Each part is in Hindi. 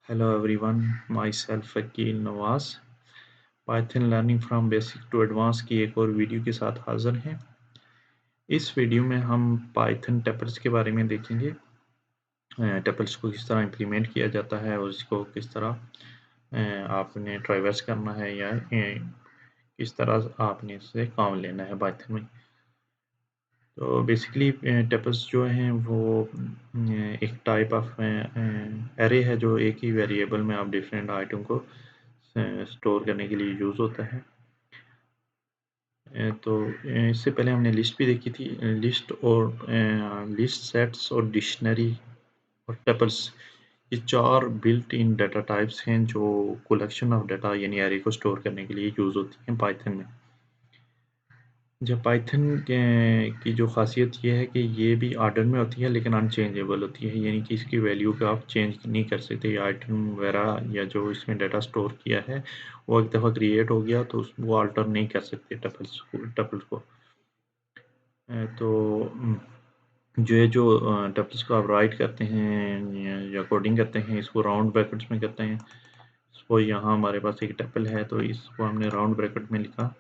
Hello everyone, myself Vakil Nawaz Python learning from basic to advance की एक और वीडियो के साथ हाजिर हैं। इस वीडियो में हम पाइथन टपल्स के बारे में देखेंगे। टपल्स को किस तरह इम्प्लीमेंट किया जाता है और इसको किस तरह आपने ट्राइवर्स करना है या किस तरह आपने इससे काम लेना है पाइथन में। तो बेसिकली टपल्स जो हैं वो एक टाइप ऑफ एरे है जो एक ही वेरिएबल में आप डिफरेंट आइटम को स्टोर करने के लिए यूज़ होता है। तो इससे पहले हमने लिस्ट भी देखी थी। लिस्ट और लिस्ट सेट्स और डिक्शनरी और टपल्स ये चार बिल्ट इन डाटा टाइप्स हैं जो कलेक्शन ऑफ डाटा यानी एरे को स्टोर करने के लिए यूज़ होती हैं पाइथन में। जब पाइथन की जो खासियत ये है कि ये भी ऑर्डर में होती है लेकिन अनचेंजेबल होती है, यानी कि इसकी वैल्यू को आप चेंज नहीं कर सकते। आइटम वगैरह या जो इसमें डाटा स्टोर किया है वो एक दफ़ा क्रिएट हो गया तो वो अल्टर नहीं कर सकते टपल्स को। तो जो है जो टपल्स को आप राइट करते हैं या कोडिंग करते हैं, इसको राउंड ब्रैकेट्स में करते हैं। सपोज यहाँ हमारे पास एक टपल है तो इसको हमने राउंड ब्रैकेट में लिखा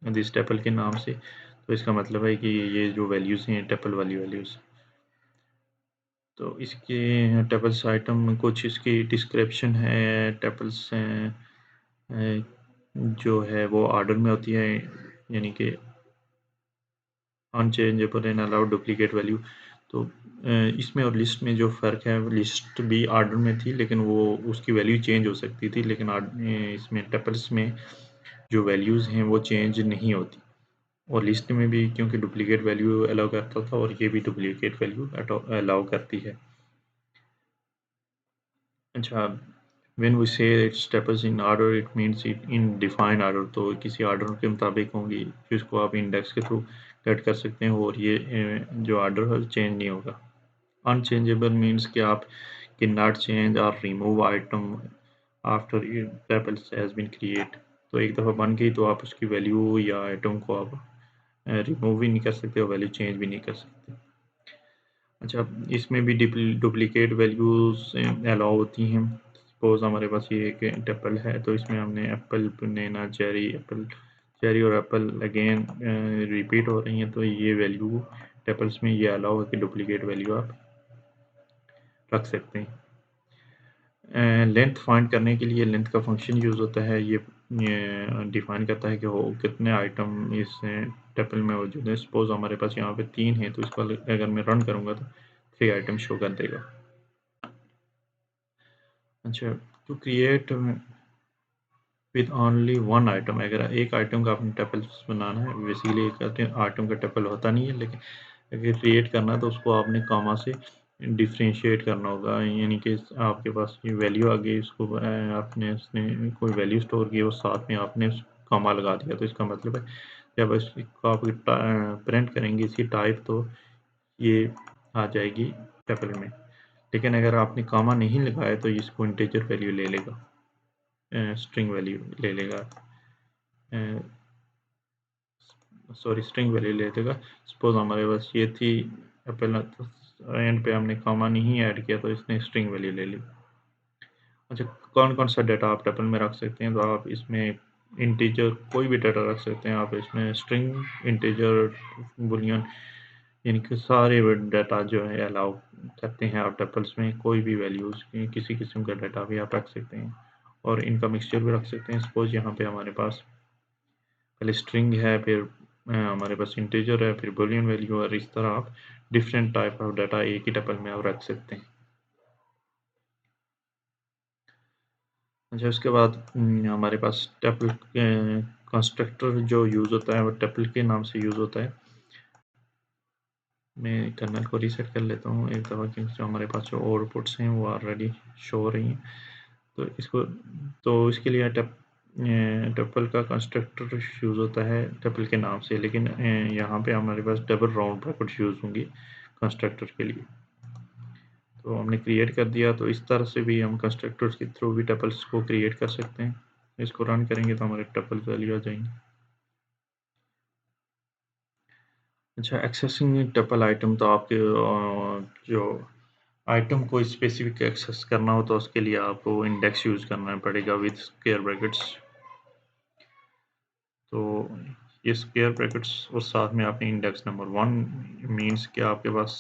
दिस टपल के नाम से, तो इसका मतलब है कि ये जो वैल्यूज़ हैं टपल वाली वैल्यूज़। तो इसके टपल्स आइटम कुछ इसकी डिस्क्रिप्शन है। टपल्स जो है वो ऑर्डर में होती है, यानी कि unchangeable and allowed duplicate value. तो इसमें और लिस्ट में जो फ़र्क है, लिस्ट भी ऑर्डर में थी लेकिन वो उसकी वैल्यू चेंज हो सकती थी, लेकिन इसमें टपल्स में जो वैल्यूज़ हैं वो चेंज नहीं होती। और लिस्ट में भी क्योंकि डुप्लीकेट वैल्यू अलाउ करता था और ये भी डुप्लीकेट वैल्यू अलाउ करती है। अच्छा, व्हेन वी से it's tuples in order it means it in defined order, तो किसी ऑर्डर के मुताबिक होंगी जिसको आप इंडेक्स के थ्रू कट कर सकते हैं और ये जो ऑर्डर है चेंज नहीं होगा। अनचेंजेबल मीन्स कि आप कैन नॉट चेंज और remove item after tuples has been create. तो एक दफ़ा बन गई तो आप उसकी वैल्यू या आइटम को आप रिमूव भी नहीं कर सकते और वैल्यू चेंज भी नहीं कर सकते। अच्छा, इसमें भी डुप्लीकेट वैल्यूज़ अलाउ होती हैं। सपोज़ हमारे पास ये एक टपल है तो इसमें हमने एप्पल, बनाना, चेरी, एप्पल, चेरी और एप्पल अगेन रिपीट हो रही हैं, तो ये वैल्यू टपल्स में ये अलाउ है कि डुप्लीकेट वैल्यू आप रख सकते हैं। लेंथ फाइंड करने के लिए लेंथ का फंक्शन यूज़ होता है। ये डिफाइन करता है कि वो कितने आइटम इस टपल में मौजूद है। सपोज़ हमारे पास यहाँ पे 3 है तो इसको अगर मैं रन करूँगा तो 3 आइटम शो कर देगा। अच्छा, to create with only one item, अगर एक आइटम का आपने टपल्स बनाना है, बेसिकली एक आइटम का टपल होता नहीं है, लेकिन अगर क्रिएट करना है तो उसको आपने कॉमा से डिफरेंशिएट करना होगा, यानी कि आपके पास ये वैल्यू आ गई, इसको आपने उसने कोई वैल्यू स्टोर की और साथ में आपने कॉमा लगा दिया, तो इसका मतलब है जब इसको आप प्रिंट करेंगे इसकी टाइप तो ये आ जाएगी टपल में। लेकिन अगर आपने कॉमा नहीं लगाया तो इसको इंटीजर वैल्यू ले लेगा, स्ट्रिंग वैल्यू ले लेगा, सॉरी स्ट्रिंग वैल्यू ले लेगा। सपोज हमारे पास ये थी पहला, एंड पे हमने कॉमा नहीं ऐड किया तो इसने स्ट्रिंग वैल्यू ले ली। अच्छा, कौन कौन सा डाटा आप टपल में रख सकते हैं, तो आप इसमें इंटीजर कोई भी डाटा रख सकते हैं। आप इसमें स्ट्रिंग, इंटीजर, बुलियन, यानी कि सारे डाटा जो है अलाउ करते हैं आप टपल्स में। कोई भी वैल्यूज़ किसी किस्म का डाटा भी आप रख सकते हैं और इनका मिक्सचर भी रख सकते हैं। सपोज यहाँ पे हमारे पास पहले स्ट्रिंग है, फिर हमारे पास इंटीजर है, फिर बुलियन वैल्यू, और इस तरह आप डिफरेंट टाइप ऑफ डाटा एक ही टपल में आप रख सकते हैं। अच्छा, उसके बाद हमारे पास टपल कंस्ट्रक्टर जो यूज़ होता है वो टपल के नाम से यूज़ होता है। मैं कर्नल को रीसेट कर लेता हूँ एक दफ़ा, क्योंकि जो हमारे पास जो आउटपुट्स हैं वो ऑलरेडी शो हो रही हैं। तो इसको, तो इसके लिए टपल का कंस्ट्रक्टर यूज़ होता है टपल के नाम से, लेकिन यहाँ पे हमारे पास डबल राउंड ब्रैकेट यूज़ होंगी कंस्ट्रक्टर के लिए। तो हमने क्रिएट कर दिया, तो इस तरह से भी हम कंस्ट्रक्टर्स के थ्रू भी टपल्स को क्रिएट कर सकते हैं। इसको रन करेंगे तो हमारे टपल वैल्यू आ जाएंगे। अच्छा, एक्सेसिंग टपल आइटम, तो आपके जो आइटम को स्पेसिफिक एक्सेस करना हो तो उसके लिए आपको इंडेक्स यूज़ करना पड़ेगा विद स्क्वायर ब्रैकेट्स। तो ये स्क्वायर ब्रैकेट्स और साथ में आपने इंडेक्स नंबर 1 मीन्स कि आपके पास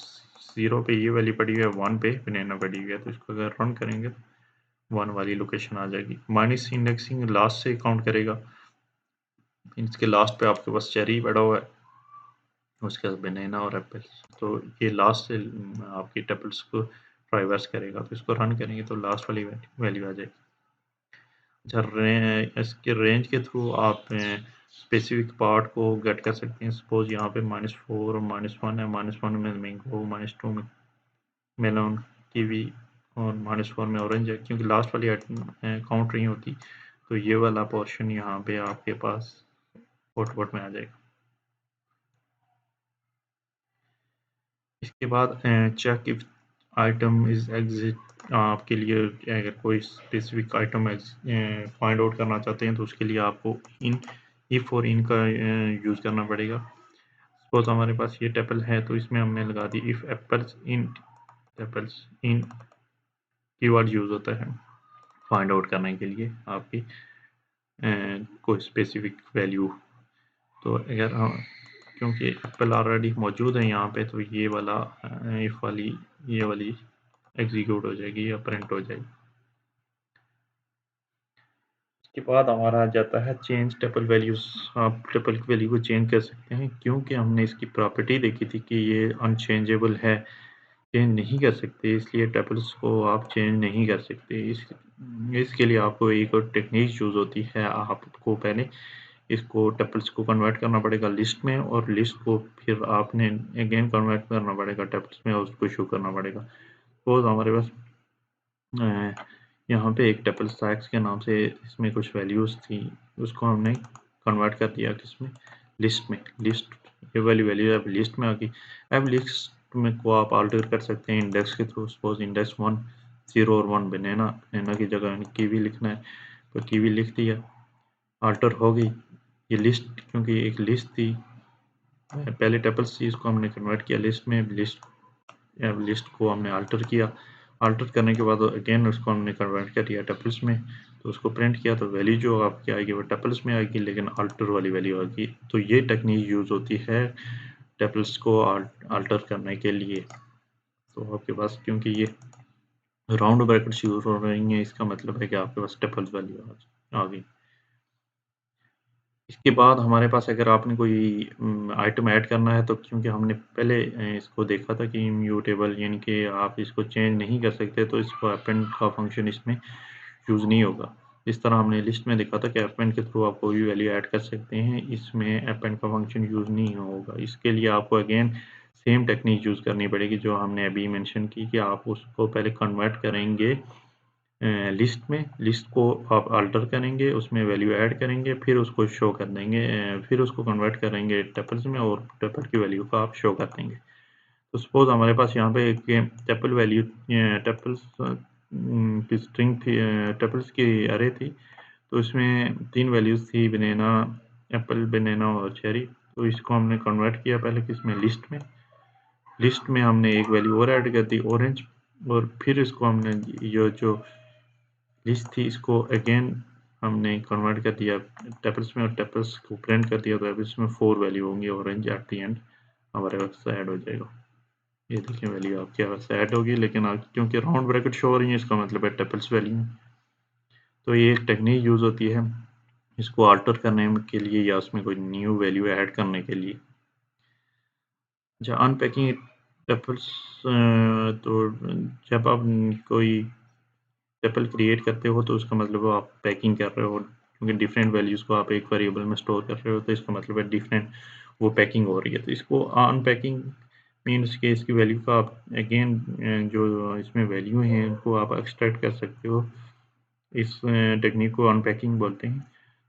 0 पे ये वैल्यू पड़ी हुई है, 1 पे बनाना पड़ी हुई है, तो इसको अगर रन करेंगे तो 1 वाली लोकेशन आ जाएगी। माइनस इंडेक्सिंग लास्ट से काउंट करेगा, इसके लास्ट पे आपके पास चेरी पड़ा हुआ है, उसके बाद बनाना और एप्पल, तो ये लास्ट से आपकी टपल्स को ट्राइवर्स करेगा, तो इसको रन करेंगे तो लास्ट वाली वैल्यू आ जाएगी। अच्छा, इसके रेंज के थ्रू आप स्पेसिफिक पार्ट को गेट कर सकते हैं। सपोज यहाँ पे -4 और -1 है, -1 में मैंगो, -2 में मेलन, कीवी और -4 में ऑरेंज है, क्योंकि लास्ट वाली काउंट नहीं होती, तो ये वाला पोर्शन यहाँ पे आपके पास आउटपुट में आ जाएगा। इसके बाद check if item is exist, आपके लिए अगर कोई स्पेसिफिक आइटम फाइंड आउट करना चाहते हैं तो उसके लिए आपको इन इफ और इन का यूज़ करना पड़ेगा। सपोज हमारे पास ये टेबल है तो इसमें हमने लगा दी if apples in keyword use होता है फाइंड आउट करने के लिए आपकी कोई स्पेसिफिक वैल्यू। तो अगर हम, क्योंकि एप्पल ऑलरेडी मौजूद है यहाँ पे, तो ये वाला इफ वाली ये वाली एग्जीक्यूट हो जाएगी या प्रिंट हो जाएगी। इसके बाद हमारा आ जाता है चेंज टेबल वैल्यूज। आप टेबल की वैल्यू को चेंज कर सकते हैं, क्योंकि हमने इसकी प्रॉपर्टी देखी थी कि ये अनचेंजेबल है, चेंज नहीं कर सकते, इसलिए टेबल्स को आप चेंज नहीं कर सकते। इसके लिए आपको एक और टेक्निक यूज़ होती है, आपको पहले इसको टेबल्स को कन्वर्ट करना पड़ेगा लिस्ट में, और लिस्ट को फिर आपने अगेन कन्वर्ट करना पड़ेगा टेबल्स में और उसको शो करना पड़ेगा। सपोज हमारे पास यहाँ पे एक टेबल था एक्स के नाम से, इसमें कुछ वैल्यूज़ थी, उसको हमने कन्वर्ट कर दिया किसमें, लिस्ट में। लिस्ट ये वाली वैल्यू अब लिस्ट में आ गई। अब लिस्ट में को आप अल्टर कर सकते हैं इंडेक्स के थ्रू। सपोज इंडेक्स 1 0 और 1 बनाना की जगह कीवी लिखना है, तो कीवी लिख दिया, अल्टर हो गई ये लिस्ट, क्योंकि एक लिस्ट थी पहले टेबल्स थी, इसको हमने कन्वर्ट किया लिस्ट में। लिस्ट को हमने अल्टर किया, अल्टर करने के बाद अगेन उसको हमने कन्वर्ट कर दिया टेबल्स में, तो उसको प्रिंट किया, तो वैल्यू जो आपकी आएगी वो टेबल्स में आएगी, लेकिन अल्टर वाली वैल्यू आएगी। तो ये टेक्निक यूज़ होती है टेबल्स को अल्टर करने के लिए। तो आपके पास क्योंकि ये राउंड ब्रैकेट्स यूज़ हो रही हैं, इसका मतलब है कि आपके पास टेबल्स वैल्यू आ गई। इसके बाद हमारे पास अगर आपने कोई आइटम ऐड करना है, तो क्योंकि हमने पहले इसको देखा था कि इम्यूटेबल यानी कि आप इसको चेंज नहीं कर सकते, तो इसको अपेंड का फंक्शन इसमें यूज़ नहीं होगा। इस तरह हमने लिस्ट में देखा था कि अपेंड के थ्रू आप कोई भी वैल्यू ऐड कर सकते हैं, इसमें अपेंड का फंक्शन यूज़ नहीं होगा। इसके लिए आपको अगेन सेम टेक्निक यूज़ करनी पड़ेगी जो हमने अभी मेंशन की, कि आप उसको पहले कन्वर्ट करेंगे लिस्ट में, लिस्ट को आप अल्टर करेंगे, उसमें वैल्यू ऐड करेंगे, फिर उसको शो कर देंगे, फिर उसको कन्वर्ट करेंगे टेबल्स में और टेबल की वैल्यू को आप शो कर देंगे। तो सपोज हमारे पास यहाँ पे एक टेबल वैल्यू टेबल्स की स्ट्रिंग थी, टेबल्स की अरे थी, तो इसमें 3 वैल्यूज़ थी, बनाना, एप्पल, बनाना और चेरी। तो इसको हमने कन्वर्ट किया पहले किसमें, लिस्ट में। लिस्ट में हमने एक वैल्यू और ऐड कर दी, ऑरेंज, और फिर इसको हमने ये जो लिस्ट थी इसको अगेन हमने कन्वर्ट कर दिया टेबल्स में, और टेबल्स को प्रिंट कर दिया, तो अब इसमें 4 वैल्यू होंगी, ऑरेंज एट द एंड हमारे पास ऐड हो जाएगा। ये देखिए वैल्यू आपके पास ऐड होगी, लेकिन क्योंकि राउंड ब्रैकेट शो हो रही है, इसका मतलब है टेबल्स वैल्यू। तो ये एक टेक्निक यूज़ होती है इसको अल्टर करने के लिए, या उसमें कोई न्यू वैल्यू ऐड करने के लिए। अच्छा, अनपैकिंग टेबल्स, तो जब आप कोई टेबल क्रिएट करते हो, तो उसका मतलब वो आप पैकिंग कर रहे हो, क्योंकि डिफरेंट वैल्यूज़ को आप एक वेरिएबल में स्टोर कर रहे हो, तो इसका मतलब है डिफरेंट वो पैकिंग हो रही है। तो इसको अनपैकिंग मीन्स के इसकी वैल्यू का आप अगेन जो इसमें वैल्यू हैं उनको आप एक्सट्रैक्ट कर सकते हो। इस टेक्निक को अनपैकिंग बोलते हैं।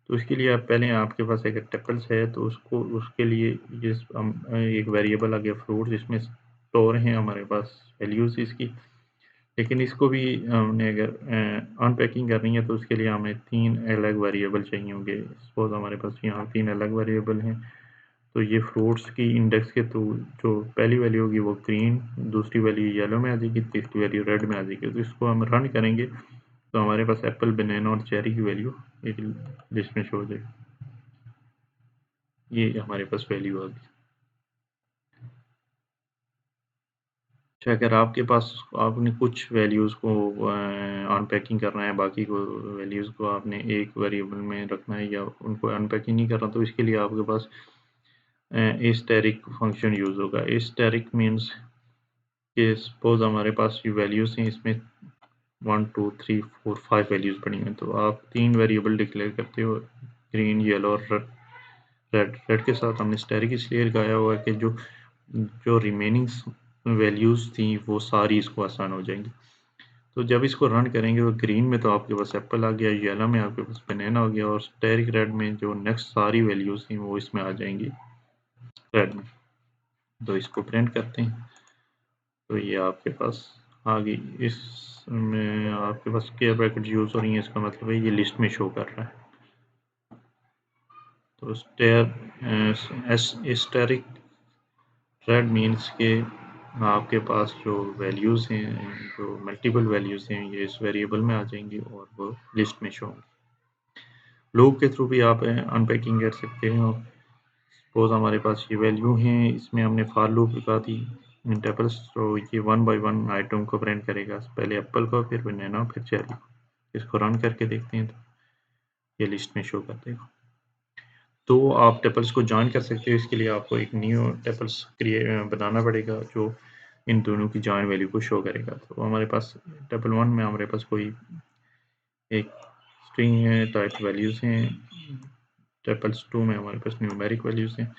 तो इसके लिए आप पहले आपके पास अगर टेबल्स है, तो उसको उसके लिए जिस एक वेरिएबल आ गया फ्रूट, जिसमें स्टोर हैं हमारे पास वैल्यूज़ इसकी, लेकिन इसको भी हमने अगर अनपैकिंग करनी है, तो उसके लिए हमें 3 अलग वेरिएबल चाहिए होंगे। सपोज हमारे पास यहाँ 3 अलग वेरिएबल हैं, तो ये फ्रूट्स की इंडेक्स के थ्रू जो पहली वैल्यू होगी वो ग्रीन, दूसरी वैल्यू येलो में आ जाएगी, तीसरी वैल्यू रेड में आ जाएगी। तो इसको हम रन करेंगे तो हमारे पास एप्पल, बनाना और चेरी की वैल्यू एक लिस्ट में शो हो जाएगी। ये हमारे पास वैल्यू आ गई। अच्छा, अगर आपके पास आपने कुछ वैल्यूज़ को अनपैकिंग करना है, बाकी को वैल्यूज़ को आपने एक वेरिएबल में रखना है या उनको अनपैकिंग नहीं करना, तो इसके लिए आपके पास एस्टेरिक फंक्शन यूज़ होगा। एस्टेरिक मीन्स कि सपोज हमारे पास ये वैल्यूज़ हैं, इसमें 1 2 3 4 5 वैल्यूज़ पड़ी हैं, तो आप 3 वेरिएबल डिक्लेयर करते हो, ग्रीन, येलो और रेड। रेड के साथ हमने एस्टेरिक इसलिए लगाया हुआ है कि जो जो रिमेनिंग वैल्यूज़ थी वो सारी इसको आसान हो जाएंगी। तो जब इसको रन करेंगे तो ग्रीन में तो आपके पास एप्पल आ गया, येलो में आपके पास बनाना हो गया और स्टेरिक रेड में जो नेक्स्ट सारी वैल्यूज़ थी वो इसमें आ जाएंगी रेड में। तो इसको प्रिंट करते हैं तो ये आपके पास आ गई। इसमें आपके पास स्क्वायर ब्रैकेट यूज़ हो रही है, इसका मतलब है ये लिस्ट में शो कर रहा है। तो स्टेरिक रेड मीन्स के आपके पास जो वैल्यूज़ हैं, जो मल्टीपल वैल्यूज़ हैं, ये इस वेरिएबल में आ जाएंगी और वो लिस्ट में शो होंगी। लूप के थ्रू भी आप अनपैकिंग कर सकते हो। सपोज हमारे पास ये वैल्यू हैं, इसमें हमने फॉर लूप लगा दी इन टेबल्स, तो ये 1 बाय 1 आइटम को प्रिंट करेगा, पहले एप्पल को, फिर बनाना, फिर चेरी को। इसको रन करके देखते हैं तो ये लिस्ट में शो कर देगा। तो आप टेबल्स को जॉइन कर सकते हो, इसके लिए आपको एक न्यू टेबल्स बनाना पड़ेगा जो इन दोनों की जॉइन वैल्यू को शो करेगा। तो हमारे पास टेबल 1 में हमारे पास कोई एक स्ट्रिंग है, टाइप वैल्यूज़ हैं। टेबल्स 2 में हमारे पास न्यूमेरिक वैल्यूज़ हैं।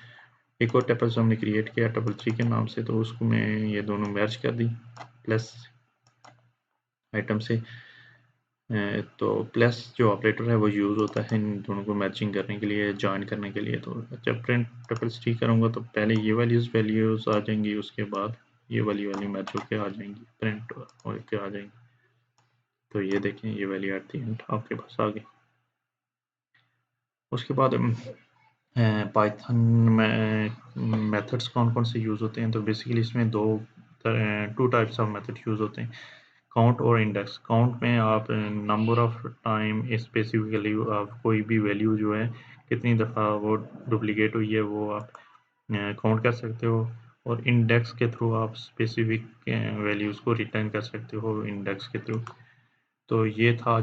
एक और टेबल्स हमने क्रिएट किया टेबल 3 के नाम से, तो उसको मैं ये दोनों मर्ज कर दी प्लस आइटम से। तो प्लस जो ऑपरेटर है वो यूज़ होता है इन दोनों को मैचिंग करने के लिए, जॉइन करने के लिए। तो जब प्रिंट टेबल्स 3 करूँगा तो पहले ये वैल्यूज़ आ जाएंगी, उसके बाद ये वैल्यू मैच होके आ जाएंगी, प्रिंट होके आ जाएंगी। तो ये देखें, ये वैल्यू एट द एंड आपके पास आ गई। उसके बाद पाइथन में मेथड्स कौन कौन से यूज़ होते हैं, तो बेसिकली इसमें two types of method use होते हैं, काउंट और इंडेक्स। काउंट में आप नंबर ऑफ टाइम स्पेसिफिकली आप कोई भी वैल्यू जो है कितनी दफ़ा वो डुप्लीकेट हुई है वो आप काउंट कर सकते हो। और इंडेक्स के थ्रू आप स्पेसिफिक वैल्यूज़ को रिटर्न कर सकते हो इंडेक्स के थ्रू। तो ये था